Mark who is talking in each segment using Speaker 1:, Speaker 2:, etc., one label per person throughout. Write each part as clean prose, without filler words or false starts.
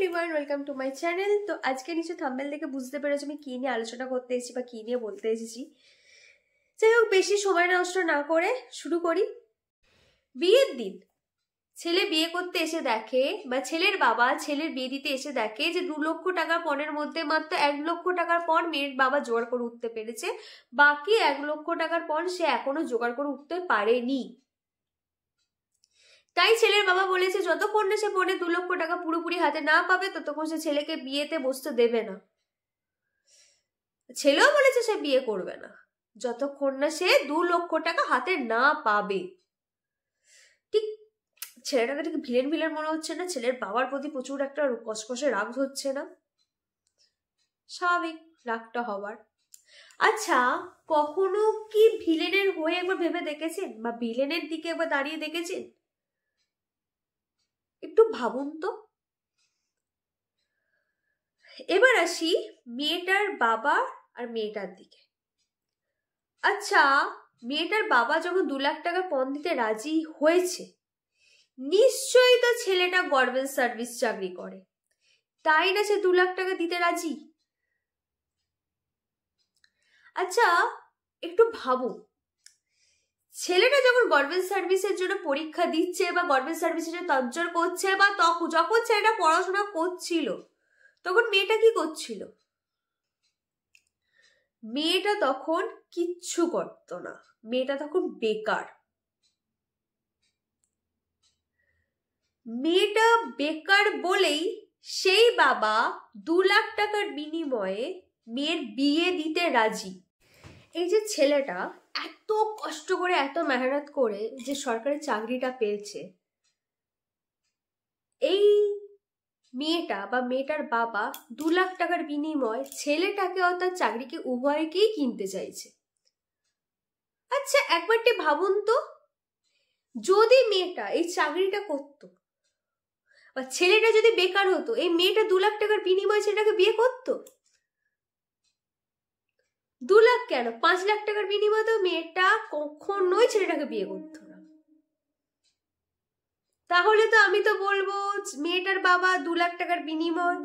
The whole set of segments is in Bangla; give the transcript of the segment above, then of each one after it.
Speaker 1: Everyone, welcome to my channel. তো আজকে নিচে থাম্বনেল দেখে বুঝতে পেরেছি আমি কি নিয়ে আলোচনা করতে এসেছি বা কি নিয়ে বলতে এসেছি। যাই হোক, বেশি সময় নষ্ট না করে শুরু করি। বিয়ের দিন ছেলে বিয়ে করতে এসে দেখে বা ছেলের বাবা ছেলের বিয়ে দিতে এসে দেখে যে 2 লক্ষ টাকার পণের মধ্যে মাত্র 1 লক্ষ টাকার পণ মেয়ের বাবা জোগাড় করে উঠতে পেরেছে, বাকি 1 লক্ষ টাকার পণ সে এখনো জোগাড় করে উঠতে পারেনি। তাই ছেলের বাবা বলেছে যতক্ষণ না সে পণে 2 লক্ষ টাকা পুরোপুরি হাতে না পাবে ততক্ষণ সে ছেলেকে বিয়েতে বসতে দেবে না। ছেলেও বলেছে সে বিয়ে করবে না যতক্ষণ না সে 2 লক্ষ টাকা হাতে না পাবে। ঠিক ছেলেটাকে ঠিক ভিলেন ভিলেন মনে হচ্ছে না? ছেলের বাবার প্রতি প্রচুর একটা কসকসে রাগ হচ্ছে না? স্বাভাবিক রাগটা হবার। আচ্ছা, কখনো কি ভিলেনের হয়ে একবার ভেবে দেখেছেন বা ভিলেনের দিকে একবার দাঁড়িয়ে দেখেছেন? একটু ভাবুন তো। এবার আসি মেয়েটার বাবা আর মেয়েটার দিকে। আচ্ছা, মেয়েটার বাবা যখন 2 লাখ টাকা পণ দিতে রাজি হয়েছে, নিশ্চয়ই তো ছেলেটা গভর্নমেন্ট সার্ভিস চাকরি করে, তাই না সে 2 লাখ টাকা দিতে রাজি? আচ্ছা, একটু ভাবুন, ছেলেটা যখন গভর্নমেন্ট সার্ভিসের জন্য পরীক্ষা দিচ্ছে বা গভর্নমেন্ট সার্ভিসের জন্য তজ্জর করছে বা যখন ছেলেটা পড়াশোনা করছিল তখন মেয়েটা কি করছিল? মেয়েটা তখন কিচ্ছু করতো না, মেয়েটা তখন বেকার। মেয়েটা বেকার বলেই সেই বাবা 2 লাখ টাকার বিনিময়ে মেয়ের বিয়ে দিতে রাজি। এই যে ছেলেটা এত কষ্ট করে এত মেহনত করে যে সরকারি চাকরিটা পেয়েছে, এই মেয়েটা বা মেয়েটার বাবা 2 লাখ টাকার বিনিময়ে ছেলেটাকে অর্থাৎ চাকরিকে উভয়কেই কিনতে চাইছে। আচ্ছা, একবারটি ভাবুন তো, যদি মেয়েটা এই চাকরিটা করতো বা ছেলেটা যদি বেকার হতো, এই মেয়েটা 2 লাখ টাকার বিনিময়ে ছেলেটাকে বিয়ে করতো? 2 লাখ কেন, 5 লাখ টাকার বিনিময়ে তো মেয়েটা কখনোই ছেলেটাকে বিয়ে করতো না। তাহলে তো আমি তো বলবো মেয়েটার বাবা 2 লাখ টাকার বিনিময়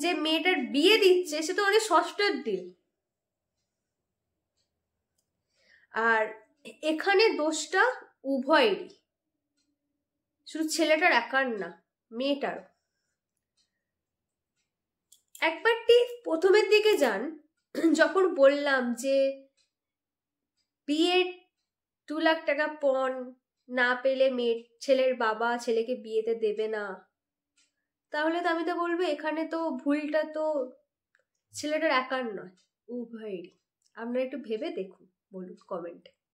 Speaker 1: যে মেয়েটার বিয়ে দিচ্ছে সে তো অনেক ষষ্ঠের দিল। আর এখানে দোষটা উভয়েরই, শুধু ছেলেটার একার না, মেয়েটারও। একবারটি প্রথমের দিকে যান, যখন বললাম যে বিয়ের 2 লাখ টাকা পণ না পেলে ছেলের বাবা ছেলেকে বিয়েতে দেবে না, তাহলে তো আমি তো বলবো এখানে তো ভুলটা তো ছেলেটার একার নয়, উভয়েরই। আপনারা একটু ভেবে দেখুন, বলুন কমেন্টে।